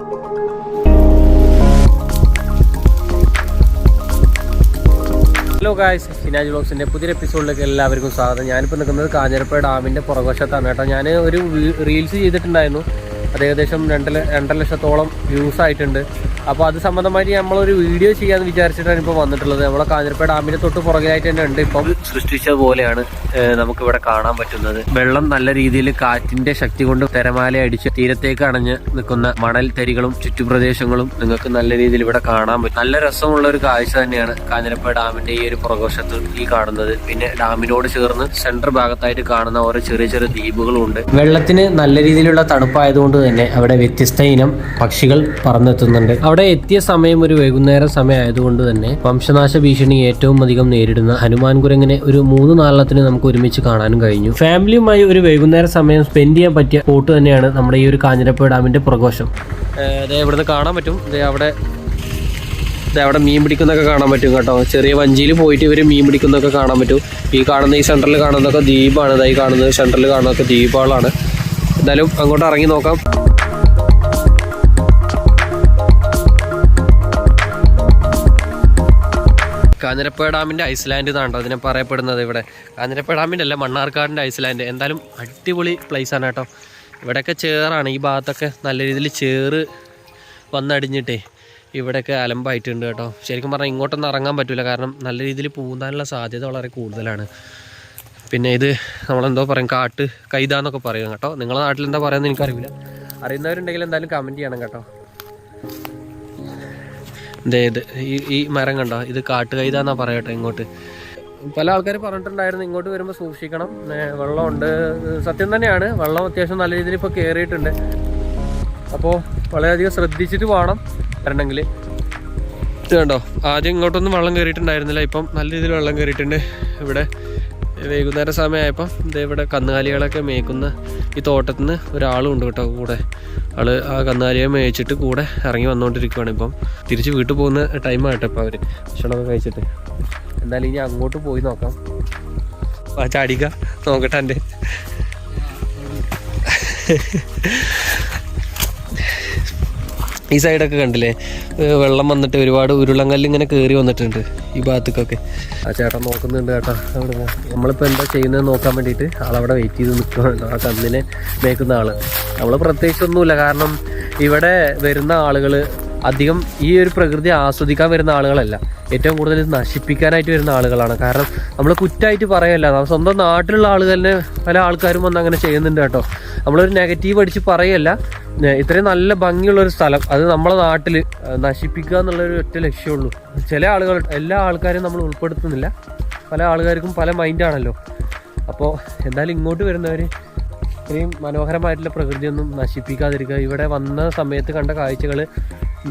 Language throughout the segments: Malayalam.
ഹലോ ഗായ്സ്, ഷിനാജ് വ്ലോഗ്സിൻ്റെ പുതിയൊരു എപ്പിസോഡിലേക്ക് എല്ലാവർക്കും സ്വാഗതം. ഞാനിപ്പോൾ നിൽക്കുന്നത് കാഞ്ഞിരപ്പുഴ ഡാമിൻ്റെ പുറകുവശത്താണ് കേട്ടോ. ഞാൻ ഒരു റീൽസ് ചെയ്തിട്ടുണ്ടായിരുന്നു, അത് ഏകദേശം 2.5 ലക്ഷത്തോളം വ്യൂസ് ആയിട്ടുണ്ട്. അപ്പോൾ അത് സംബന്ധമായിട്ട് നമ്മളൊരു വീഡിയോ ചെയ്യാമെന്ന് വിചാരിച്ചിട്ടാണ് ഇപ്പോൾ വന്നിട്ടുള്ളത്. നമ്മളെ കാഞ്ഞിരപ്പുഴ ഡാമിൻ്റെ തൊട്ട് പുറകിലായിട്ട് തന്നെ ഉണ്ട്. ഇപ്പം സൃഷ്ടിച്ചതുപോലെയാണ് നമുക്കിവിടെ കാണാൻ പറ്റുന്നത്. വെള്ളം നല്ല രീതിയിൽ കാറ്റിൻ്റെ ശക്തി കൊണ്ട് തിരമാല അടിച്ച് തീരത്തേക്ക് അണഞ്ഞ് നിൽക്കുന്ന മണൽ തരികളും ചുറ്റുപ്രദേശങ്ങളും നിങ്ങൾക്ക് നല്ല രീതിയിൽ ഇവിടെ കാണാൻ പറ്റും. നല്ല രസമുള്ള ഒരു കാഴ്ച തന്നെയാണ് കാഞ്ഞിരപ്പുഴ ഡാമിൻ്റെ ഈ ഒരു പുറകുവശത്ത് ഈ കാണുന്നത്. പിന്നെ ഡാമിനോട് ചേർന്ന് സെൻട്രൽ ഭാഗത്തായിട്ട് കാണുന്ന ഓരോ ചെറിയ ചെറിയ ദ്വീപുകളും ഉണ്ട്. വെള്ളത്തിന് നല്ല രീതിയിലുള്ള തണുപ്പായതുകൊണ്ട് തന്നെ അവിടെ വ്യത്യസ്ത ഇനം പക്ഷികൾ പറന്നെത്തുന്നുണ്ട്. അവിടെ എത്തിയ സമയം ഒരു വൈകുന്നേര സമയം ആയതുകൊണ്ട് തന്നെ വംശനാശ ഭീഷണി ഏറ്റവും അധികം നേരിടുന്ന ഹനുമാൻ കുരങ്ങിനെ ഒരു 3-4 നമുക്ക് ഒരുമിച്ച് കാണാനും കഴിഞ്ഞു. ഫാമിലിയുമായി ഒരു വൈകുന്നേര സമയം സ്പെൻഡ് ചെയ്യാൻ പറ്റിയ സ്പോട്ട് തന്നെയാണ് നമ്മുടെ ഈ ഒരു കാഞ്ഞിരപ്പുഴ ഡാമിന്റെ പുറകുവശം. ഇവിടുന്ന് കാണാൻ പറ്റും. അവിടെ മീൻ പിടിക്കുന്നൊക്കെ കാണാൻ പറ്റും കേട്ടോ. ചെറിയ വഞ്ചിയിൽ പോയിട്ട് ഇവർ മീൻ പിടിക്കുന്നൊക്കെ കാണാൻ പറ്റും. ഈ സെൻറ്ററിൽ കാണുന്നതൊക്കെ ദ്വീപാണ്. ഇതായി കാണുന്നത് സെൻറ്ററിൽ കാണുന്നതൊക്കെ ദ്വീപുകളാണ്. എന്തായാലും അങ്ങോട്ട് ഇറങ്ങി നോക്കാം. കാഞ്ഞിരപ്പുഴ ഡാമിൻ്റെ ഐസ്ലാൻഡ് എന്നാണ് അതിനെ പറയപ്പെടുന്നത്. ഇവിടെ കാഞ്ഞിരപ്പുഴ ഡാമിൻ്റെ അല്ല, മണ്ണാർക്കാടിൻ്റെ ഐസ്ലാൻഡ്. എന്തായാലും അടിപൊളി പ്ലേസാണ് കേട്ടോ. ഇവിടെയൊക്കെ ചേറാണ്. ഈ ഭാഗത്തൊക്കെ നല്ല രീതിയിൽ ചേറ് വന്നടിഞ്ഞിട്ടേ ഇവിടെയൊക്കെ അലമ്പായിട്ടുണ്ട് കേട്ടോ. ശരിക്കും പറഞ്ഞാൽ ഇങ്ങോട്ടൊന്നും ഇറങ്ങാൻ പറ്റില്ല, കാരണം നല്ല രീതിയിൽ പൂന്താനുള്ള സാധ്യത വളരെ കൂടുതലാണ്. പിന്നെ ഇത് നമ്മളെന്തോ പറയും, കാട്ട് കൈതാന്നൊക്കെ പറയും കേട്ടോ. നിങ്ങളുടെ നാട്ടിൽ എന്താ പറയുന്നത് എനിക്കറിയില്ല. അറിയുന്നവരുണ്ടെങ്കിൽ എന്തായാലും കമൻറ്റ് ചെയ്യണം കേട്ടോ. ഇത് ഈ മരം കണ്ടോ, ഇത് കാട്ട് കൈതാന്നാ പറയട്ടെ. ഇങ്ങോട്ട് പല ആൾക്കാർ പറഞ്ഞിട്ടുണ്ടായിരുന്നു ഇങ്ങോട്ട് വരുമ്പോൾ സൂക്ഷിക്കണം, വെള്ളമുണ്ട്. സത്യം തന്നെയാണ്, വെള്ളം അത്യാവശ്യം നല്ല രീതിയിൽ ഇപ്പോൾ കയറിയിട്ടുണ്ട്. അപ്പോൾ വളരെയധികം ശ്രദ്ധിച്ചിട്ട് വേണം വരണമെങ്കിൽ. ഇത് കണ്ടോ, ആദ്യം ഇങ്ങോട്ടൊന്നും വെള്ളം കയറിയിട്ടുണ്ടായിരുന്നില്ല, ഇപ്പം നല്ല രീതിയിൽ വെള്ളം കയറിയിട്ടുണ്ട്. ഇവിടെ വൈകുന്നേരം സമയമായപ്പം ഇവിടെ കന്നുകാലികളൊക്കെ മേയ്ക്കുന്ന ഈ തോട്ടത്തിൽ നിന്ന് ഒരാളും ഉണ്ട് കേട്ടോ കൂടെ. ആള് ആ കന്നുകാലിയെ മേയിച്ചിട്ട് കൂടെ ഇറങ്ങി വന്നുകൊണ്ടിരിക്കുകയാണ്. ഇപ്പം തിരിച്ച് വീട്ടിൽ പോകുന്ന ടൈമായിട്ടോ ഇപ്പം അവർ ഭക്ഷണമൊക്കെ കഴിച്ചിട്ട്. എന്തായാലും ഇനി അങ്ങോട്ട് പോയി നോക്കാം. ചാടിക്ക നോക്കട്ടെ. എൻ്റെ ഈ സൈഡൊക്കെ കണ്ടില്ലേ, വെള്ളം വന്നിട്ട് ഒരുപാട് ഉരുളങ്കല്ല് ഇങ്ങനെ കയറി വന്നിട്ടുണ്ട് ഈ ഭാഗത്തേക്കൊക്കെ. ആ ചേട്ടൻ നോക്കുന്നുണ്ട് കേട്ടോ. അവിടെ നമ്മളിപ്പോൾ എന്താ ചെയ്യുന്നത് നോക്കാൻ വേണ്ടിയിട്ട് ആളവിടെ വെയിറ്റ് ചെയ്ത് നിൽക്കുകയാണ്. ആ കന്നിനെ മേക്കുന്ന ആൾ. നമ്മൾ പ്രത്യേകിച്ചൊന്നുമില്ല, കാരണം ഇവിടെ വരുന്ന ആളുകൾ അധികം ഈ ഒരു പ്രകൃതി ആസ്വദിക്കാൻ വരുന്ന ആളുകളല്ല, ഏറ്റവും കൂടുതൽ നശിപ്പിക്കാനായിട്ട് വരുന്ന ആളുകളാണ്. കാരണം നമ്മൾ കുറ്റമായിട്ട് പറയല്ല, സ്വന്തം നാട്ടിലുള്ള ആളുകൾ തന്നെ പല ആൾക്കാരും വന്ന് അങ്ങനെ ചെയ്യുന്നുണ്ട് കേട്ടോ. നമ്മളൊരു നെഗറ്റീവ് അടിച്ച് പറയല്ല. ഇത്രയും നല്ല ഭംഗിയുള്ളൊരു സ്ഥലം അത് നമ്മളെ നാട്ടിൽ നശിപ്പിക്കുക എന്നുള്ളൊരു ഒറ്റ ലക്ഷ്യമുള്ളൂ. ചില ആളുകൾ, എല്ലാ ആൾക്കാരും നമ്മൾ ഉൾപ്പെടുത്തുന്നില്ല. പല ആൾക്കാർക്കും പല മൈൻഡാണല്ലോ. അപ്പോൾ എന്തായാലും ഇങ്ങോട്ട് വരുന്നവർ ഇത്രയും മനോഹരമായിട്ടുള്ള പ്രകൃതിയൊന്നും നശിപ്പിക്കാതിരിക്കുക. ഇവിടെ വന്ന സമയത്ത് കണ്ട കാഴ്ചകൾ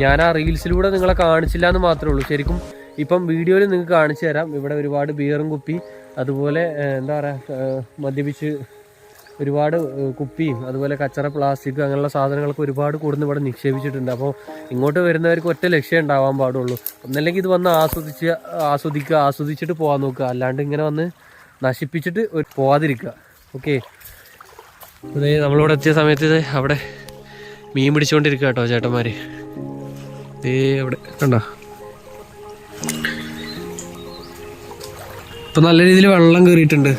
ഞാൻ ആ റീൽസിലൂടെ നിങ്ങളെ കാണിച്ചില്ല എന്ന് മാത്രമേ ഉള്ളൂ. ശരിക്കും ഇപ്പം വീഡിയോയിൽ നിങ്ങൾക്ക് കാണിച്ചു തരാം. ഇവിടെ ഒരുപാട് ബിയറും കുപ്പി, അതുപോലെ എന്താ പറയുക, മദ്യപിച്ച് ഒരുപാട് കുപ്പിയും അതുപോലെ കച്ചറ, പ്ലാസ്റ്റിക് അങ്ങനെയുള്ള സാധനങ്ങളൊക്കെ ഒരുപാട് കൂടുന്ന ഇവിടെ നിക്ഷേപിച്ചിട്ടുണ്ട്. അപ്പോൾ ഇങ്ങോട്ട് വരുന്നവർക്ക് ഒറ്റ ലക്ഷ്യം ഉണ്ടാവാൻ പാടുള്ളൂ. ഒന്നല്ലെങ്കിൽ ഇത് വന്ന് ആസ്വദിച്ചിട്ട് പോകാൻ നോക്കുക, അല്ലാണ്ട് ഇങ്ങനെ വന്ന് നശിപ്പിച്ചിട്ട് പോവാതിരിക്കുക. ഓക്കെ, അതെ നമ്മളിവിടെ എത്തിയ സമയത്ത് അവിടെ മീൻ പിടിച്ചുകൊണ്ടിരിക്കുക കേട്ടോ ചേട്ടന്മാർ. അവിടെ കണ്ടോ, ഇപ്പം നല്ല രീതിയിൽ വെള്ളം കയറിയിട്ടുണ്ട്.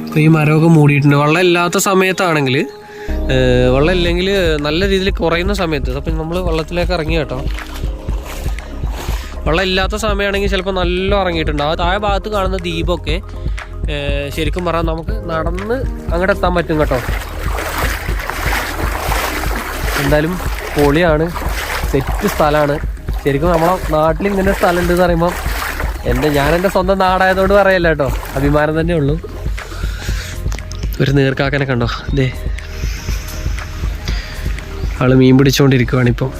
അപ്പോൾ ഈ മരമൊക്കെ മൂടിയിട്ടുണ്ട്. വെള്ളം ഇല്ലാത്ത സമയത്താണെങ്കിൽ, വെള്ളം ഇല്ലെങ്കിൽ നല്ല രീതിയിൽ കുറയുന്ന സമയത്ത്, അപ്പം നമ്മൾ വെള്ളത്തിലേക്ക് ഇറങ്ങി കേട്ടോ. വെള്ളം ഇല്ലാത്ത സമയമാണെങ്കിൽ ചിലപ്പോൾ നല്ല ഇറങ്ങിയിട്ടുണ്ട്. ആ താഴെ ഭാഗത്ത് കാണുന്ന ദ്വീപൊക്കെ ശരിക്കും പറഞ്ഞാൽ നമുക്ക് നടന്ന് അങ്ങോട്ട് എത്താൻ പറ്റും കേട്ടോ. എന്തായാലും പൊളിയാണ്, സെറ്റ് സ്ഥലമാണ്. ശരിക്കും നമ്മളെ നാട്ടിൽ ഇങ്ങനെ സ്ഥലം ഉണ്ടെന്ന് പറയുമ്പം ഞാനെൻ്റെ സ്വന്തം നാടായതുകൊണ്ട് പറയല്ല കേട്ടോ, അഭിമാനം തന്നെ ഉള്ളൂ. ഒരു നീർക്കാക്കനെ കണ്ടോ, അതെ ആള് മീൻ പിടിച്ചുകൊണ്ടിരിക്കുവാണ് ഇപ്പം.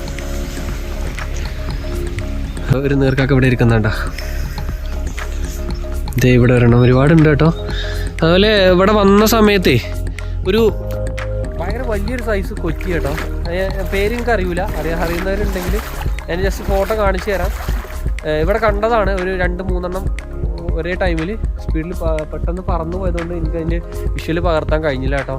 ഒരു നീർക്കാക്ക ഇവിടെ ഇരിക്കുന്നുണ്ടോ, ഇതേ ഇവിടെ വരണം. ഒരുപാടുണ്ട് കേട്ടോ. അതുപോലെ ഇവിടെ വന്ന സമയത്തേ ഒരു ഭയങ്കര വലിയൊരു സൈസ് കൊച്ചി കേട്ടോ. പേര് എനിക്ക് അറിയില്ല, അറിയുന്നവരുണ്ടെങ്കിൽ ഞാൻ ജസ്റ്റ് ഫോട്ടോ കാണിച്ചു തരാം. ഇവിടെ കണ്ടതാണ് ഒരു 2-3 ഒരേ ടൈമിൽ സ്പീഡിൽ പെട്ടെന്ന് പറന്നു പോയതുകൊണ്ട് എനിക്ക് അതിൻ്റെ വിഷ്വൽ പകർത്താൻ കഴിഞ്ഞില്ല കേട്ടോ.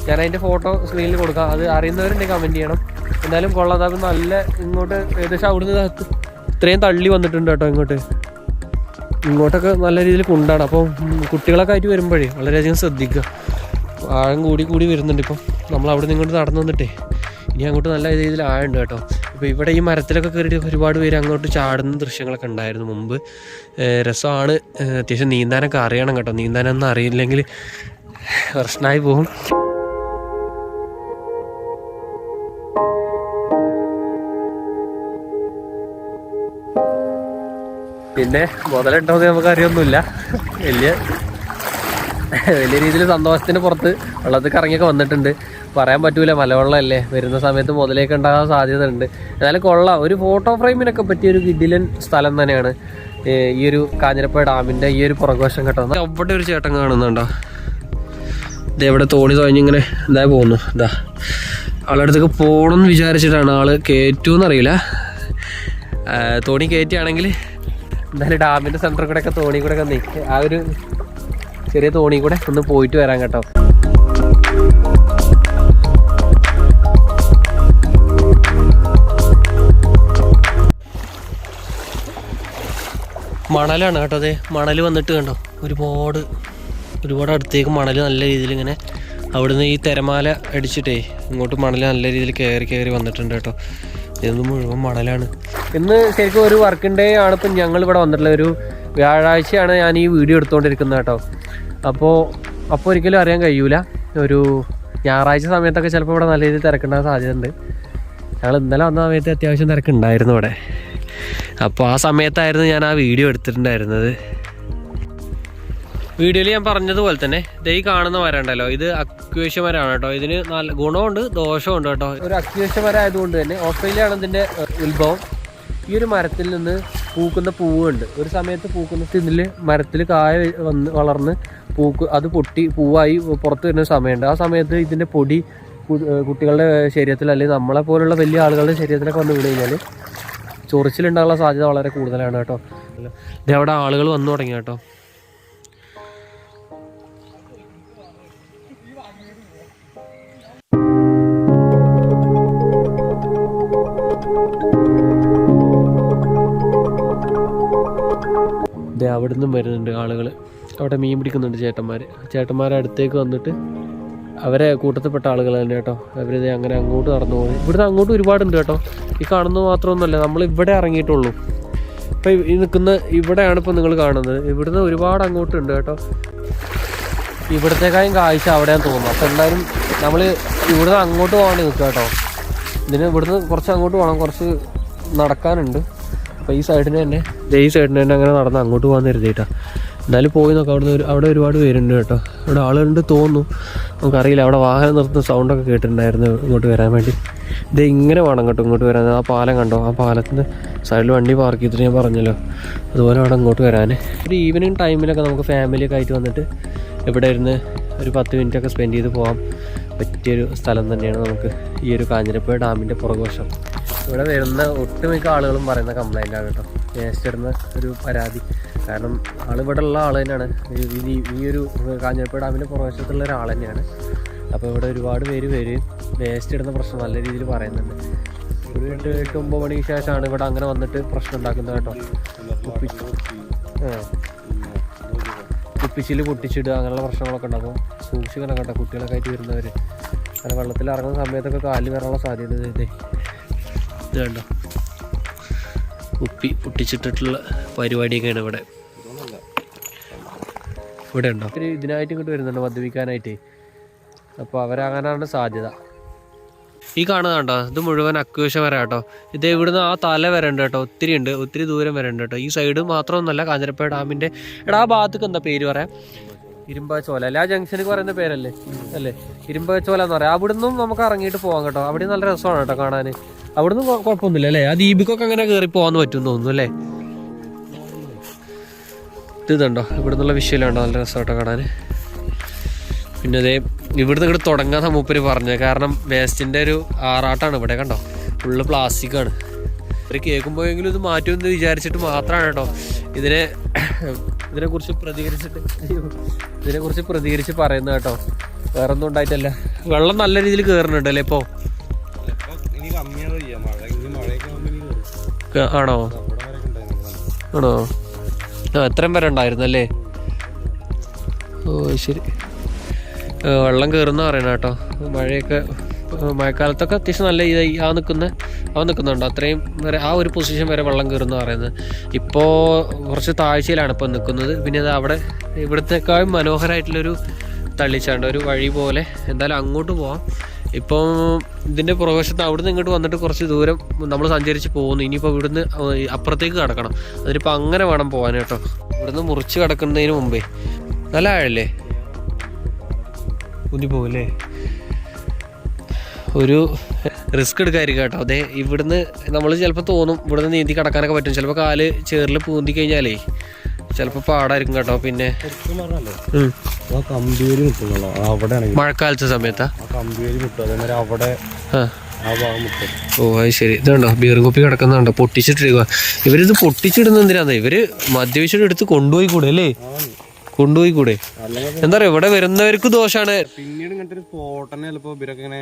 ഞാൻ അതിൻ്റെ ഫോട്ടോ സ്ക്രീനിൽ കൊടുക്കാം. അത് അറിയുന്നവരുണ്ടെങ്കിൽ കമൻറ്റ് ചെയ്യണം. എന്തായാലും കൊള്ളാം. അത് നല്ല ഇങ്ങോട്ട് ഏകദേശം അവിടുന്ന് ഇത്രയും തള്ളി വന്നിട്ടുണ്ട് കേട്ടോ. ഇങ്ങോട്ടൊക്കെ നല്ല രീതിയിൽ കുണ്ടാണ്. അപ്പോൾ കുട്ടികളൊക്കെ ആയിട്ട് വരുമ്പോഴേ വളരെയധികം ശ്രദ്ധിക്കുക. ആഴം കൂടി വരുന്നുണ്ട്. ഇപ്പം നമ്മൾ അവിടെ നിന്ന് ഇങ്ങോട്ട് നടന്നു വന്നിട്ടേ ഇനി അങ്ങോട്ട് നല്ല രീതിയിൽ ആഴുണ്ട് കേട്ടോ. ഇപ്പോൾ ഇവിടെ ഈ മരത്തിലൊക്കെ കയറിയിട്ട് ഒരുപാട് പേര് അങ്ങോട്ട് ചാടുന്ന ദൃശ്യങ്ങളൊക്കെ ഉണ്ടായിരുന്നു മുമ്പ്. രസമാണ്. അത്യാവശ്യം നീന്താനൊക്കെ അറിയണം കേട്ടോ. നീന്താനൊന്നും അറിയില്ലെങ്കിൽ പ്രശ്നമായി പോകും. പിന്നെ മുതലുണ്ടോയെന്ന് നമുക്കറിയൊന്നുമില്ല. വലിയ രീതിയിൽ സന്തോഷത്തിന് പുറത്ത് വെള്ളത്തിൽ കറങ്ങിയൊക്കെ വന്നിട്ടുണ്ട്. പറയാൻ പറ്റൂല, മലവെള്ളമല്ലേ, വരുന്ന സമയത്ത് മുതലേക്ക് ഉണ്ടാകാൻ സാധ്യത ഉണ്ട്. എന്നാലും കൊള്ളാം. ഒരു ഫോട്ടോ ഫ്രെയിമിനൊക്കെ പറ്റിയൊരു കിടിലൻ സ്ഥലം തന്നെയാണ് ഈ ഒരു കാഞ്ഞിരപ്പുഴ ഡാമിൻ്റെ ഈ ഒരു പുറകുവശം കേട്ടോ. അവിടെ ഒരു ചേട്ടൻ കാണുന്നുണ്ടോ? ഇത് എവിടെ തോണി തുഴഞ്ഞിങ്ങനെ ഇതായി പോകുന്നു. ഇതാ ആളുടെ അടുത്തേക്ക് പോകണമെന്ന് വിചാരിച്ചിട്ടാണ്. ആള് കയറ്റുമെന്നറിയില്ല. തോണി കയറ്റുകയാണെങ്കിൽ എന്തായാലും ഡാമിൻ്റെ സെൻറ്ററിൽ കൂടെയൊക്കെ തോണി കൂടെ ഒക്കെ നിൽക്കുക. ആ ഒരു ചെറിയ തോണി കൂടെ ഒന്ന് പോയിട്ട് വരാം കേട്ടോ. മണലാണ് കേട്ടോ. അതെ, മണൽ വന്നിട്ട് കണ്ടോ, ഒരുപാട് അടുത്തേക്ക് മണൽ നല്ല രീതിയിൽ ഇങ്ങനെ അവിടുന്ന് ഈ തിരമാല അടിച്ചിട്ടേ ഇങ്ങോട്ട് മണൽ നല്ല രീതിയിൽ കയറി വന്നിട്ടുണ്ട് കേട്ടോ. ഇതൊന്നും മുഴുവൻ മണലാണ്. ഇന്ന് ശരിക്കും ഒരു വർക്കിംഗ് ഡേ ആണ് ഇപ്പം ഞങ്ങളിവിടെ വന്നിട്ടുള്ളത്. ഒരു വ്യാഴാഴ്ചയാണ് ഞാൻ ഈ വീഡിയോ എടുത്തുകൊണ്ടിരിക്കുന്നത് കേട്ടോ. അപ്പോൾ ഒരിക്കലും അറിയാൻ കഴിയൂല. ഒരു ഞായറാഴ്ച സമയത്തൊക്കെ ചിലപ്പോൾ ഇവിടെ നല്ല രീതിയിൽ തിരക്കുണ്ടാകാൻ സാധ്യതയുണ്ട്. ഞങ്ങൾ ഇന്നലെ വന്ന സമയത്ത് അത്യാവശ്യം തിരക്കുണ്ടായിരുന്നു ഇവിടെ. അപ്പോൾ ആ സമയത്തായിരുന്നു ഞാൻ ആ വീഡിയോ എടുത്തിട്ടുണ്ടായിരുന്നത്. വീഡിയോയിൽ ഞാൻ പറഞ്ഞതുപോലെ തന്നെ ഈ കാണുന്ന മരം ഉണ്ടല്ലോ, ഇത് അക്വേഷ്യ മരമാണ് കേട്ടോ. ഇതിന് നല്ല ഗുണമുണ്ട് ദോഷമുണ്ട് കേട്ടോ. ഒരു അക്വേഷ്യ മരം ആയതുകൊണ്ട് തന്നെ ഓസ്ട്രേലിയയാണ് ഇതിൻ്റെ ഉത്ഭവം. ഈ ഒരു മരത്തിൽ നിന്ന് പൂക്കുന്ന പൂവുണ്ട്. ഒരു സമയത്ത് പൂക്കുന്ന ഇതിൽ മരത്തിൽ കായ വളർന്ന് അത് പൊട്ടി പൂവായി പുറത്ത് വരുന്ന സമയമുണ്ട്. ആ സമയത്ത് ഇതിൻ്റെ പൊടി കുട്ടികളുടെ ശരീരത്തിൽ അല്ലെങ്കിൽ നമ്മളെ പോലുള്ള വലിയ ആളുകളുടെ ശരീരത്തിലൊക്കെ വന്ന് വീണ് കഴിഞ്ഞാൽ ചൊറിച്ചിലുണ്ടാകാനുള്ള സാധ്യത വളരെ കൂടുതലാണ് കേട്ടോ. ഇത് അവിടെ ആളുകൾ വന്നു തുടങ്ങി കേട്ടോ. അവിടെ നിന്നും വരുന്നുണ്ട് ആളുകൾ. അവിടെ മീൻ പിടിക്കുന്നുണ്ട് ചേട്ടന്മാരെ അടുത്തേക്ക് വന്നിട്ട് അവരെ കൂട്ടത്തിൽപ്പെട്ട ആളുകൾ തന്നെ കേട്ടോ. അവരിത് അങ്ങനെ അങ്ങോട്ട് നടന്നു പോകുന്നത്. ഇവിടുന്ന് അങ്ങോട്ട് ഒരുപാടുണ്ട് കേട്ടോ. ഈ കാണുന്നത് മാത്രമൊന്നുമല്ല, നമ്മൾ ഇവിടെ ഇറങ്ങിയിട്ടുള്ളൂ. ഇപ്പം ഈ നിൽക്കുന്ന ഇവിടെയാണ് ഇപ്പോൾ നിങ്ങൾ കാണുന്നത്. ഇവിടുന്ന് ഒരുപാട് അങ്ങോട്ടുണ്ട് കേട്ടോ. ഇവിടത്തേക്കായും കാഴ്ച അവിടെയാന്ന് തോന്നുന്നു. അപ്പോൾ എന്തായാലും നമ്മൾ ഇവിടുന്ന് അങ്ങോട്ട് പോകാണ്ട് നിൽക്കുക കേട്ടോ. ഇവിടുന്ന് കുറച്ച് അങ്ങോട്ട് പോകണം, കുറച്ച് നടക്കാനുണ്ട്. അപ്പോൾ ഈ സൈഡിന് തന്നെ അങ്ങനെ നടന്ന് അങ്ങോട്ട് പോകാൻ കരുതിയിട്ടാണ്. എന്നാലും പോയി നോക്കാം. അവിടെ ഒരുപാട് പേരുണ്ട് കേട്ടോ. അവിടെ ആളുണ്ട് തോന്നുന്നു, നമുക്കറിയില്ല. അവിടെ വാഹനം നിർത്തുന്ന സൗണ്ടൊക്കെ കേട്ടിട്ടുണ്ടായിരുന്നു ഇങ്ങോട്ട് വരാൻ വേണ്ടി. ഇത് ഇങ്ങനെ വേണം കേട്ടോ ഇങ്ങോട്ട് വരാൻ. ആ പാലം കണ്ടോ, ആ പാലത്തിൻ്റെ സൈഡിൽ വണ്ടി പാർക്ക് ചെയ്തിട്ട് ഞാൻ പറഞ്ഞല്ലോ, അതുപോലെ അവിടെ ഇങ്ങോട്ട് വരാൻ. ഒരു ഈവനിങ് ടൈമിലൊക്കെ നമുക്ക് ഫാമിലിയൊക്കെ ആയിട്ട് വന്നിട്ട് ഇവിടെ ഇരുന്ന് ഒരു 10 മിനിറ്റൊക്കെ സ്പെൻഡ് ചെയ്ത് പോകാൻ പറ്റിയൊരു സ്ഥലം തന്നെയാണ് നമുക്ക് ഈ ഒരു കാഞ്ഞിരപ്പുഴ ഡാമിൻ്റെ പുറകുവശം. ഇവിടെ വരുന്ന ഒട്ടുമിക്ക ആളുകളും പറയുന്ന കംപ്ലൈൻ്റാണ് കേട്ടോ, വേസ്റ്റ് ഇടുന്ന ഒരു പരാതി. കാരണം ആളിവിടെ ഉള്ള ആൾ തന്നെയാണ്, ഈ ഒരു കാഞ്ഞിരപ്പുഴ ഡാമിൻ്റെ പുറകുവശത്തുള്ള ഒരാൾ തന്നെയാണ്. അപ്പോൾ ഇവിടെ ഒരുപാട് പേര് വരികയും വേസ്റ്റ് ഇടുന്ന പ്രശ്നം നല്ല രീതിയിൽ പറയുന്നുണ്ട്. ഒരു 8-9 മണിക്ക് ശേഷമാണ് ഇവിടെ അങ്ങനെ വന്നിട്ട് പ്രശ്നം ഉണ്ടാക്കുന്നത് കേട്ടോ. കുപ്പിച്ചിൽ പൊട്ടിച്ചിടുക അങ്ങനെയുള്ള പ്രശ്നങ്ങളൊക്കെ ഉണ്ടാകും. സൂക്ഷിക്കണം കേട്ടോ കുട്ടികളൊക്കെ ആയിട്ട് വരുന്നവർ. അങ്ങനെ വെള്ളത്തിൽ ഇറങ്ങുന്ന സമയത്തൊക്കെ കാലിൽ വരാനുള്ള സാധ്യത ഇത് കണ്ടോ. കുപ്പി പൊട്ടിച്ചിട്ടിട്ടുള്ള പരിപാടിയൊക്കെയാണ് ഇവിടെ ഉണ്ടോ. ഇതിനായിട്ട് ഇങ്ങോട്ട് വരുന്നുണ്ട് മദ്യപിക്കാനായിട്ട്. അപ്പോൾ അവരങ്ങനാണ് സാധ്യത. ഈ കാണുന്നത് കേട്ടോ, ഇത് മുഴുവൻ അക്വേഷ്യ വരെ കേട്ടോ. ഇത് ഇവിടുന്ന് ആ തല വരെ ഉണ്ട് കേട്ടോ. ഒത്തിരി ദൂരം വരെ ഉണ്ട് കേട്ടോ. ഈ സൈഡ് മാത്രമൊന്നുമല്ല, കാഞ്ഞിരപ്പുഴ ഡാമിൻ്റെ ആ ഭാഗത്തേക്ക് എന്താ പേര് പറയാം, ഇരുമ്പച്ചോല അല്ലെ, ആ ജംഗ്ഷനിൽ പറയുന്ന പേരല്ലേ അല്ലേ, ഇരുമ്പച്ചോല എന്ന് പറയാം. അവിടുന്നും നമുക്ക് ഇറങ്ങിയിട്ട് പോകാം കേട്ടോ. അവിടെ നല്ല രസമാണ് കേട്ടോ കാണാൻ. അവിടുന്ന് കുഴപ്പമൊന്നുമില്ല അല്ലേ. ആ ദ്വീപിക്കൊക്കെ അങ്ങനെ കയറി പോകാൻ പറ്റുമെന്ന് തോന്നുന്നു അല്ലേ. ഇതുണ്ടോ ഇവിടുന്നുള്ള വിഷ്വലുണ്ടോ, നല്ല രസമായിട്ടോ കാണാൻ. പിന്നെ അതേ ഇവിടുന്ന് ഇങ്ങോട്ട് തുടങ്ങാൻ മൂപ്പര് പറഞ്ഞത്, കാരണം വേസ്റ്റിൻ്റെ ഒരു ആറാട്ടാണ് ഇവിടെ കണ്ടോ, ഫുള്ള് പ്ലാസ്റ്റിക്കാണ്. ഒരു കേൾക്കുമ്പോഴെങ്കിലും ഇത് മാറ്റുമെന്ന് വിചാരിച്ചിട്ട് മാത്രമാണ് കേട്ടോ ഇതിനെക്കുറിച്ച് പ്രതികരിച്ച് പറയുന്നത് കേട്ടോ. വേറെ ഒന്നും ഉണ്ടായിട്ടല്ല. വെള്ളം നല്ല രീതിയിൽ കയറുന്നുണ്ടല്ലേ ഇപ്പോൾ? ആണോ ആണോ? ആ എത്രയും വരെ ഉണ്ടായിരുന്നല്ലേ? ഓ ശരി. വെള്ളം കയറുന്ന പറയണ കേട്ടോ. മഴക്കാലത്തൊക്കെ അത്യാവശ്യം നല്ല ഇതായി നിൽക്കുന്നുണ്ടോ അത്രയും വരെ, ആ ഒരു പൊസിഷൻ വരെ വെള്ളം കയറുന്ന പറയുന്നത്. ഇപ്പോൾ കുറച്ച് താഴ്ചയിലാണ് ഇപ്പോൾ നിൽക്കുന്നത്. പിന്നെ അത് അവിടെ ഇവിടത്തേക്കാളും മനോഹരമായിട്ടുള്ളൊരു തള്ളിച്ചാണ്ട് ഒരു വഴി പോലെ. എന്തായാലും അങ്ങോട്ട് പോവാം. ഇപ്പം ഇതിൻ്റെ പുറകുവശത്ത് അവിടുന്ന് ഇങ്ങോട്ട് വന്നിട്ട് കുറച്ച് ദൂരം നമ്മൾ സഞ്ചരിച്ച് പോകുന്നു. ഇനിയിപ്പോൾ ഇവിടുന്ന് അപ്പുറത്തേക്ക് കടക്കണം. അതിനിപ്പോൾ അങ്ങനെ വേണം പോകാൻ കേട്ടോ. ഇവിടുന്ന് മുറിച്ച് കിടക്കുന്നതിന് മുമ്പേ നല്ല ആഴല്ലേ, കുഞ്ഞി പോകല്ലേ. ഒരു റിസ്ക് എടുക്കാതിരിക്കുക കേട്ടോ. അതെ, ഇവിടുന്ന് നമ്മൾ ചിലപ്പോൾ തോന്നും ഇവിടുന്ന് നീന്തി കിടക്കാനൊക്കെ പറ്റും. ചിലപ്പോൾ കാല് ചേറിൽ പൂന്തി കഴിഞ്ഞാലേ ചിലപ്പോൾ പാടായിരിക്കും കേട്ടോ. പിന്നെ മഴക്കാലത്തെ സമയത്താ ഓ അത് ശരി. ഇതുണ്ടോ ബിയറും കുപ്പി കിടക്കുന്നുണ്ടോ പൊട്ടിച്ചിട്ടിരിക്കുക. ഇവരിത് പൊട്ടിച്ചിടുന്ന എന്തിനാന്ന്? ഇവര് മദ്യപിച്ചിട്ട് എടുത്ത് കൊണ്ടുപോയി കൂടെ അല്ലേ? കൊണ്ടുപോയി കൂടെ? എന്താ പറയാ, ഇവിടെ വരുന്നവർക്ക് ദോഷാണ്. പിന്നീട് ഇങ്ങനത്തെ ഒരു സ്പോട്ടന്നെ ചിലപ്പോ ഇവരൊക്കെ ഇങ്ങനെ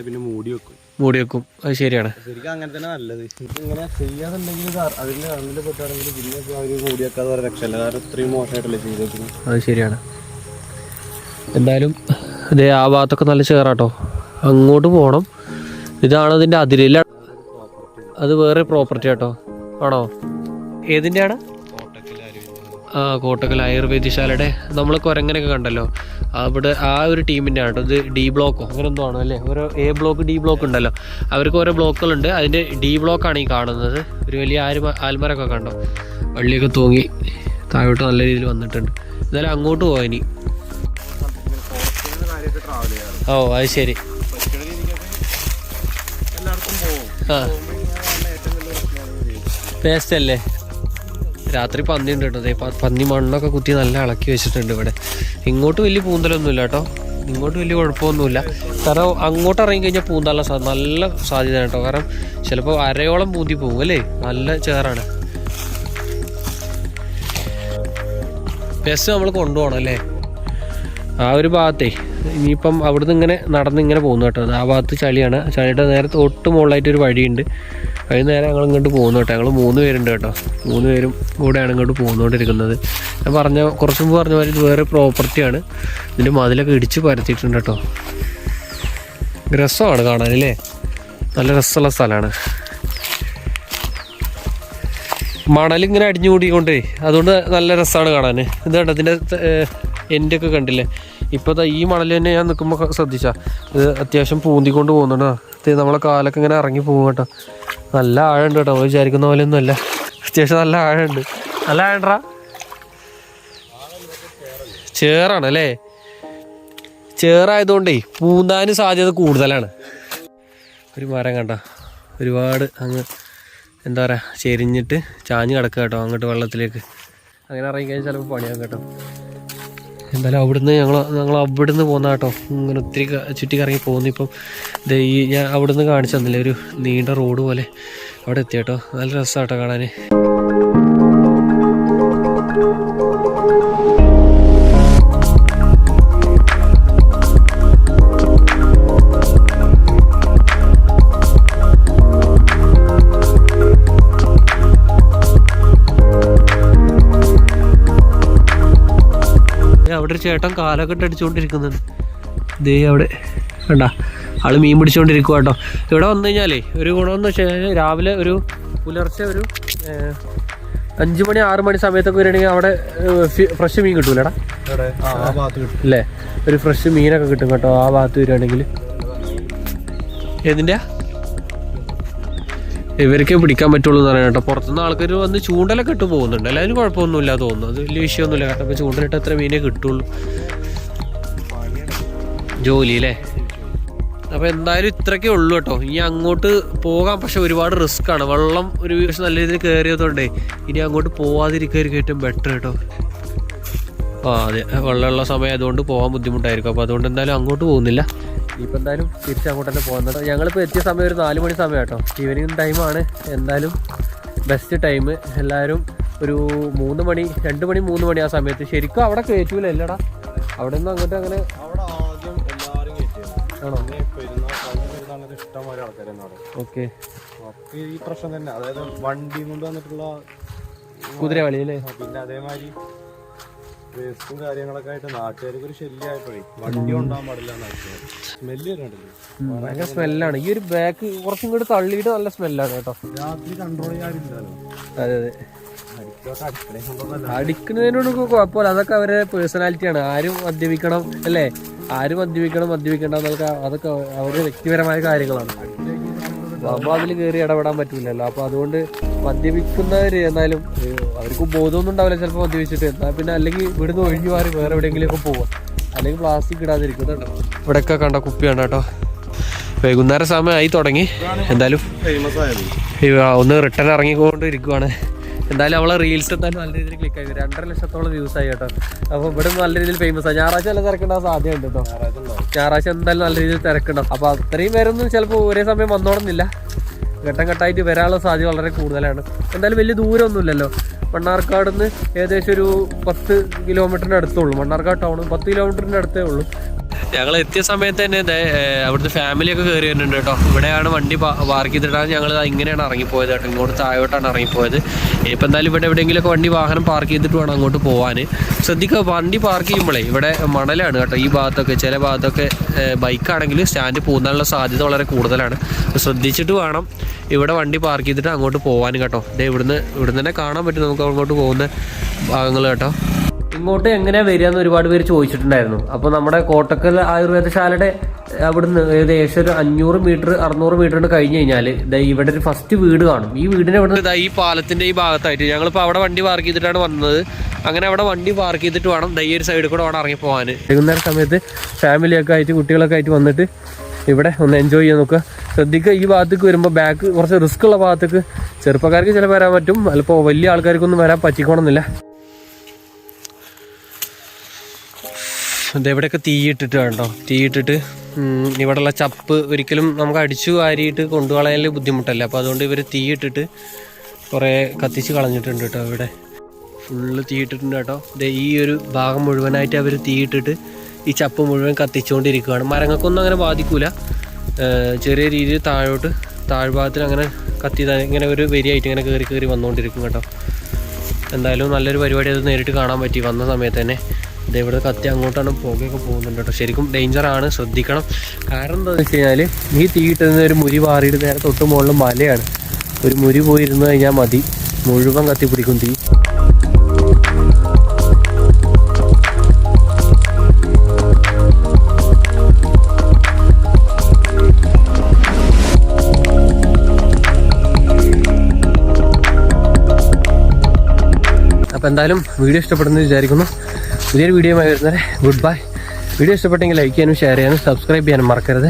പിന്നെ മൂടി വെക്കും. അത് ശരിയാണ്. ശരിക്കും അങ്ങനെ തന്നെ നല്ലത്. ഇങ്ങനെ ചെയ്യാന്നുണ്ടെങ്കിൽ അതിന്റെ കണ്ണിൽ പെട്ടാണെങ്കിൽ പിന്നെ അവര് മൂടി വെക്കാതെ രക്ഷയില്ല. കാരണം ഇത്രയും മോശമായിട്ടല്ലേ ചെയ്തേക്കുന്നത്. അത് ശരിയാണ്. എന്തായാലും ഇതേ ആ ഭാഗത്തൊക്കെ നല്ല ചേറാട്ടോ. അങ്ങോട്ട് പോകണം. ഇതാണ് അതിന്റെ അതിരില്ല. അത് വേറെ പ്രോപ്പർട്ടി കേട്ടോ. ആണോ? ഏതിൻ്റെയാണ്? കോട്ടക്കൽ ആയുർവേദശാലയുടെ നമ്മൾ കുരങ്ങനൊക്കെ കണ്ടല്ലോ, അവിടെ ആ ഒരു ടീമിൻ്റെ ആട്ടോ. ഇത് ഡി ബ്ലോക്കോ അങ്ങനെ എന്തോ ആണോ അല്ലേ? ഓരോ എ ബ്ലോക്ക് ഡി ബ്ലോക്ക് ഉണ്ടല്ലോ, അവർക്ക് ഓരോ ബ്ലോക്കുകളുണ്ട്. അതിൻ്റെ ഡി ബ്ലോക്കാണ് ഈ കാണുന്നത്. ഒരു വലിയ ആൽമരമൊക്കെ കണ്ടോ, വള്ളിയൊക്കെ തൂങ്ങി താഴോട്ട് നല്ല രീതിയിൽ വന്നിട്ടുണ്ട്. എന്നാലും അങ്ങോട്ട് പോവാം ഇനി. ഓ അത് ശരി. ആ ടേസ്റ്റ് അല്ലേ? രാത്രി പന്നി ഉണ്ട് കേട്ടോ. അതെ, പന്നി മണ്ണൊക്കെ കുത്തി നല്ല ഇളക്കി വെച്ചിട്ടുണ്ട് ഇവിടെ. ഇങ്ങോട്ട് വലിയ പൂന്തലൊന്നുമില്ല കേട്ടോ. ഇങ്ങോട്ട് വലിയ കുഴപ്പമൊന്നുമില്ല. കാരണം അങ്ങോട്ട് ഇറങ്ങി കഴിഞ്ഞാൽ പൂന്താനുള്ള നല്ല സാധ്യത കേട്ടോ. കാരണം ചിലപ്പോൾ അരയോളം പൂന്തി പോകും അല്ലേ? നല്ല ചേറാണ്. ബസ് നമ്മൾ കൊണ്ടുപോകണം അല്ലേ? ആ ഒരു ഭാഗത്തേ ഇനിയിപ്പം അവിടുന്ന് ഇങ്ങനെ നടന്നിങ്ങനെ പോകുന്നു കേട്ടോ. ആ ഭാഗത്ത് ചളിയാണ്. ചളിയുടെ നേരെ തൊട്ട് മുകളിലായിട്ടൊരു വഴിയുണ്ട്. അതിന് നേരെ ഞങ്ങൾ ഇങ്ങോട്ട് പോകുന്നു കേട്ടോ. ഞങ്ങൾ 3 പേരുണ്ട് കേട്ടോ. 3 പേരും കൂടെയാണ് ഇങ്ങോട്ട് പോകുന്നുകൊണ്ടിരിക്കുന്നത്. ഞാൻ കുറച്ച് മുമ്പ് പറഞ്ഞ മാതിരി ഇത് വേറെ പ്രോപ്പർട്ടിയാണ്. ഇതിൻ്റെ മതിലൊക്കെ ഇടിച്ച് പരത്തിയിട്ടുണ്ട് കേട്ടോ. രസമാണ് കാണാനല്ലേ? നല്ല രസമുള്ള സ്ഥലമാണ്. മണലിങ്ങനെ അടിഞ്ഞു കൂടിക്കൊണ്ടേ അതുകൊണ്ട് നല്ല രസമാണ് കാണാൻ. ഇത് കണ്ടോ, ഇതിൻ്റെ എൻ്റെയൊക്കെ കണ്ടില്ലേ? ഇപ്പോൾ ഈ മണൽ തന്നെ ഞാൻ നിൽക്കുമ്പോൾ ശ്രദ്ധിച്ചാൽ ഇത് അത്യാവശ്യം പൂന്തിക്കൊണ്ട് പോകുന്നുണ്ടോ. നമ്മളെ കാലൊക്കെ ഇങ്ങനെ ഇറങ്ങി പോകും കേട്ടോ. നല്ല ആഴമുണ്ട് കേട്ടോ. വിചാരിക്കുന്ന പോലെയൊന്നും അല്ല. അത്യാവശ്യം നല്ല ആഴമുണ്ട്. നല്ല ആഴണ്ടാ. ചേറാണല്ലേ? ചേറായതുകൊണ്ടേ പൂന്താന് സാധ്യത കൂടുതലാണ്. ഒരു മരം കണ്ട ഒരുപാട് അങ്ങ് എന്താ പറയുക ചെരിഞ്ഞിട്ട് ചാഞ്ഞ് കിടക്കുക കേട്ടോ അങ്ങോട്ട് വെള്ളത്തിലേക്ക്. അങ്ങനെ ഇറങ്ങിക്കഴിഞ്ഞാൽ ചിലപ്പോൾ പണിയാകും കേട്ടോ. എന്തായാലും ഞങ്ങൾ അവിടുന്ന് പോകുന്ന കേട്ടോ. ഇങ്ങനെ ഒത്തിരി ചുറ്റിക്കറങ്ങി പോകുന്നു. ഇപ്പം ഞാൻ അവിടുന്ന് കാണിച്ചു തന്നില്ലേ ഒരു നീണ്ട റോഡ് പോലെ, അവിടെ എത്തി കേട്ടോ. നല്ല രസമാണ് കേട്ടോ കാണാൻ. അവിടെ ഒരു ചേട്ടൻ കാലൊക്കെ ഇട്ട് അടിച്ചുകൊണ്ടിരിക്കുന്നുണ്ട്. ദേ അവിടെ കണ്ട ആള് മീൻ പിടിച്ചുകൊണ്ടിരിക്കുക കേട്ടോ. ഇവിടെ വന്നു കഴിഞ്ഞാലേ ഒരു ഗുണമെന്ന് വെച്ച് കഴിഞ്ഞാൽ രാവിലെ ഒരു പുലർച്ചെ ഒരു 5 മണി 6 മണി സമയത്തൊക്കെ വരികയാണെങ്കിൽ അവിടെ ഫ്രഷ് മീൻ കിട്ടൂലടാ അല്ലേ? ഒരു ഫ്രഷ് മീനൊക്കെ കിട്ടും കേട്ടോ ആ ഭാഗത്ത് വരികയാണെങ്കിൽ. ഏതിൻ്റെ ഇവർക്കേ പിടിക്കാൻ പറ്റുള്ളൂ എന്ന് പറയാം കേട്ടോ. പുറത്തുനിന്ന് ആൾക്കാർ വന്ന് ചൂണ്ടലൊക്കെ ഇട്ട് പോകുന്നുണ്ട്. എല്ലാവരും കുഴപ്പമൊന്നുമില്ല തോന്നുന്നു. അത് വലിയ വിഷയമൊന്നുമില്ല. കാരണം ഇപ്പോൾ ചൂണ്ടലിട്ട് അത്ര മീനേ കിട്ടുള്ളൂ. ജോലി അല്ലേ? അപ്പോൾ എന്തായാലും ഇത്രയൊക്കെ ഉള്ളൂ കേട്ടോ. ഇനി അങ്ങോട്ട് പോകാം, പക്ഷെ ഒരുപാട് റിസ്ക് ആണ്. വെള്ളം ഒരു നല്ല രീതിയിൽ കയറിയതുകൊണ്ടേ ഇനി അങ്ങോട്ട് പോവാതിരിക്കുകയായിരിക്കും ഏറ്റവും ബെറ്റർ കേട്ടോ. അതെ, വെള്ളമുള്ള സമയം അതുകൊണ്ട് പോകാൻ ബുദ്ധിമുട്ടായിരിക്കും. അപ്പോൾ അതുകൊണ്ട് എന്തായാലും അങ്ങോട്ട് പോകുന്നില്ല. ഇനിയിപ്പോൾ എന്തായാലും തിരിച്ച് അങ്ങോട്ട് തന്നെ പോകുന്നത്. ഞങ്ങളിപ്പോൾ എത്തിയ സമയം ഒരു 4 മണി സമയം കേട്ടോ. ഈവനിങ് ടൈമാണ് എന്തായാലും ബെസ്റ്റ് ടൈം. എല്ലാവരും ഒരു 3 മണി 2 മണി 3 മണി ആ സമയത്ത് ശരിക്കും അവിടെ കയറ്റൂല അല്ലടാ? അവിടെ നിന്ന് അങ്ങോട്ട് അങ്ങനെ അവിടെ ആദ്യം എല്ലാവരും കയറ്റിയത് ആണോ? പെരുന്നാൾ ഇഷ്ടംപോലെ ആൾക്കാരെന്ന് അവിടെ. ഓക്കെ. അപ്പൊ ഈ പ്രശ്നം തന്നെ, അതായത് വണ്ടി കൊണ്ട് വന്നിട്ടുള്ള കുതിരവളി അല്ലേ? പിന്നെ അതേമാതിരി വേസ്റ്റും കാര്യങ്ങളൊക്കെ ആയിട്ട് നാട്ടുകാർക്ക് ഒരു ശല്യമായപ്പോഴേ വണ്ടി കൊണ്ടാൻ പാടില്ല എന്നാണ്. സ്മെല്ല് വരുന്നുണ്ടല്ലോ, ഭയങ്കര സ്മെല്ലാണ്. ഈ ഒരു ബാക്ക് കുറച്ചും കൂടി തള്ളിയിട്ട് നല്ല സ്മെല്ലാണ് കേട്ടോ. രാത്രി കൺട്രോൾ ചെയ്യാറില്ലല്ലോ. അതെ അതെ, അടിക്കുന്നതിനോട് കുഴപ്പമില്ല, അതൊക്കെ അവരുടെ പേഴ്സണാലിറ്റിയാണ്. ആരും മദ്യപിക്കണം അല്ലേ, ആരും മദ്യപിക്കണ്ട എന്നൊക്കെ അതൊക്കെ അവരുടെ വ്യക്തിപരമായ കാര്യങ്ങളാണ്. അപ്പോൾ അതിൽ കയറി ഇടപെടാൻ പറ്റൂലല്ലോ. അപ്പോൾ അതുകൊണ്ട് മദ്യപിക്കുന്നവർ എന്നാലും അവർക്ക് ബോധമൊന്നും ഉണ്ടാവില്ല ചിലപ്പോൾ മദ്യപിച്ചിട്ട്. എന്നാൽ പിന്നെ അല്ലെങ്കിൽ ഇവിടുന്ന് ഒഴിഞ്ഞു മാറി വേറെ എവിടെയെങ്കിലുമൊക്കെ പോവാം, അല്ലെങ്കിൽ പ്ലാസ്റ്റിക് ഇടാതിരിക്കും. ഇവിടെയൊക്കെ കണ്ട കുപ്പിയാണ് കേട്ടോ. വൈകുന്നേരം സമയമായി തുടങ്ങി. എന്തായാലും ഫേമസ് ആയത് ഒന്ന് റിട്ടേൺ ഇറങ്ങിക്കൊണ്ടിരിക്കുവാണ്. എന്തായാലും അവളെ റീൽസ് എന്തായാലും നല്ല രീതിയിൽ ക്ലിക്ക് ആയി. 2.5 ലക്ഷത്തോളം വ്യൂസ് ആയി കേട്ടോ. അപ്പോൾ ഇവിടെ നല്ല രീതിയിൽ ഫേമസ് ആയി. ഞായറാഴ്ച നല്ല തിരക്കുണ്ടാകാൻ സാധ്യതയുണ്ട് കേട്ടോ. ഞായറാഴ്ച എന്തായാലും നല്ല രീതിയിൽ തിരക്കുണ്ടാവും. അപ്പോൾ അത്രയും പേരൊന്നും ചിലപ്പോൾ ഒരേ സമയം വന്നോണമെന്നില്ല, ഘട്ടം ഘട്ടമായിട്ട് വരാനുള്ള സാധ്യത വളരെ കൂടുതലാണ്. എന്തായാലും വലിയ ദൂരമൊന്നുമില്ലല്ലോ. മണ്ണാർക്കാട് നിന്ന് ഏകദേശം ഒരു 10 കിലോമീറ്ററിൻ്റെ അടുത്തുള്ളൂ. മണ്ണാർക്കാട് ടൗൺ 10 കിലോമീറ്ററിൻ്റെ അടുത്തേ ഉള്ളൂ. ഞങ്ങൾ എത്തിയ സമയത്ത് തന്നെ അവിടുത്തെ ഫാമിലിയൊക്കെ കയറി വരുന്നുണ്ട് കേട്ടോ. ഇവിടെയാണ് വണ്ടി പാർക്ക് ചെയ്തിട്ടാണ് ഞങ്ങൾ ഇങ്ങനെയാണ് ഇറങ്ങിപ്പോയത് കേട്ടോ. ഇങ്ങോട്ട് താഴോട്ടാണ് ഇറങ്ങിപ്പോയത്. ഇപ്പം എന്തായാലും ഇവിടെ എവിടെയെങ്കിലുമൊക്കെ വാഹനം പാർക്ക് ചെയ്തിട്ട് വേണം അങ്ങോട്ട് പോകാൻ. ശ്രദ്ധിക്കുക, വണ്ടി പാർക്ക് ചെയ്യുമ്പോഴേ ഇവിടെ മണലാണ് കേട്ടോ. ഈ ഭാഗത്തൊക്കെ ചില ഭാഗത്തൊക്കെ ബൈക്കാണെങ്കിൽ സ്റ്റാൻഡ് പോകുന്നതിനുള്ള സാധ്യത വളരെ കൂടുതലാണ്. ശ്രദ്ധിച്ചിട്ട് വേണം ഇവിടെ വണ്ടി പാർക്ക് ചെയ്തിട്ട് അങ്ങോട്ട് പോകാൻ കേട്ടോ. ഇവിടുന്ന് തന്നെ കാണാൻ പറ്റും നമുക്ക് അങ്ങോട്ട് പോകുന്ന ഭാഗങ്ങൾ കേട്ടോ. ഇങ്ങോട്ട് എങ്ങനെയാണ് വരിക എന്ന് ഒരുപാട് പേര് ചോദിച്ചിട്ടുണ്ടായിരുന്നു. അപ്പോൾ നമ്മുടെ കോട്ടക്കൽ ആയുർവേദശാലയുടെ അവിടുന്ന് ഏകദേശം ഒരു 500 മീറ്റർ 600 മീറ്റർ കഴിഞ്ഞ് കഴിഞ്ഞാൽ ഇവിടെ ഒരു ഫസ്റ്റ് വീട് കാണും. ഈ വീടിൻ്റെ അവിടെ ഈ പാലത്തിൻ്റെ ഈ ഭാഗത്തായിട്ട് ഞങ്ങളിപ്പോൾ അവിടെ വണ്ടി പാർക്ക് ചെയ്തിട്ടാണ് വന്നത്. അങ്ങനെ അവിടെ വണ്ടി പാർക്ക് ചെയ്തിട്ട് വേണം ഈ ഒരു സൈഡിൽ കൂടെ അവിടെ ഇറങ്ങി പോകാൻ. വൈകുന്നേരം സമയത്ത് ഫാമിലിയൊക്കെ ആയിട്ട് കുട്ടികളൊക്കെ ആയിട്ട് വന്നിട്ട് ഇവിടെ ഒന്ന് എൻജോയ് ചെയ്യാൻ നോക്കുക. ശ്രദ്ധിക്കുക, ഈ ഭാഗത്തേക്ക് വരുമ്പോൾ ബാക്ക് കുറച്ച് റിസ്ക് ഉള്ള ഭാഗത്തേക്ക് ചെറുപ്പക്കാർക്ക് ചിലപ്പോൾ വരാൻ പറ്റും, ചിലപ്പോൾ വലിയ ആൾക്കാർക്കൊന്നും വരാൻ പറ്റിക്കണമെന്നില്ല. ഇതെവിടെയൊക്കെ തീയിട്ടിട്ട് കണ്ടോ, തീയിട്ടിട്ട് ഇവിടെയുള്ള ചപ്പ് ഒരിക്കലും നമുക്ക് അടിച്ചു വാരിയിട്ട് കൊണ്ടുകളയാൻ ബുദ്ധിമുട്ടല്ല. അപ്പോൾ അതുകൊണ്ട് ഇവർ തീയിട്ടിട്ട് കുറേ കത്തിച്ച് കളഞ്ഞിട്ടുണ്ട് കേട്ടോ. ഇവിടെ ഫുള്ള് തീയിട്ടിട്ടുണ്ട് കേട്ടോ. ഈ ഒരു ഭാഗം മുഴുവനായിട്ട് അവർ തീയിട്ടിട്ട് ഈ ചപ്പ് മുഴുവൻ കത്തിച്ചുകൊണ്ടിരിക്കുകയാണ്. മരങ്ങൾക്കൊന്നും അങ്ങനെ ബാധിക്കൂല. ചെറിയ രീതിയിൽ താഴ്ഭാഗത്തിൽ അങ്ങനെ ഇങ്ങനെ ഒരു വരിയായിട്ട് ഇങ്ങനെ കയറി വന്നുകൊണ്ടിരിക്കും കേട്ടോ. എന്തായാലും നല്ലൊരു പരിപാടി അത് നേരിട്ട് കാണാൻ പറ്റി വന്ന സമയത്ത് തന്നെ. ഇവിടെ കത്തി അങ്ങോട്ടാണ് പുകയൊക്കെ പോകുന്നുണ്ട് കേട്ടോ. ശരിക്കും ഡേഞ്ചറാണ്, ശ്രദ്ധിക്കണം. കാരണം എന്താണെന്ന് വെച്ച് കഴിഞ്ഞാൽ ഈ തീയിട്ടുന്ന ഒരു മുരി പാറിയിട്ട് നേരെ തൊട്ട് മുകളിൽ മലയാണ്. ഒരു മുരി പോയിരുന്നു കഴിഞ്ഞാൽ മതി, മുഴുവൻ കത്തിപ്പിടിക്കും തീ. അപ്പോൾ എന്തായാലും വീഡിയോ ഇഷ്ടപ്പെടുന്നത് വിചാരിക്കുന്നു. പുതിയൊരു വീഡിയോയുമായി വരുന്നവരെ ഗുഡ് ബൈ. വീഡിയോ ഇഷ്ടപ്പെട്ടെങ്കിൽ ലൈക്ക് ചെയ്യാനും ഷെയർ ചെയ്യാനും സബ്സ്ക്രൈബ് ചെയ്യാനും മറക്കരുത്.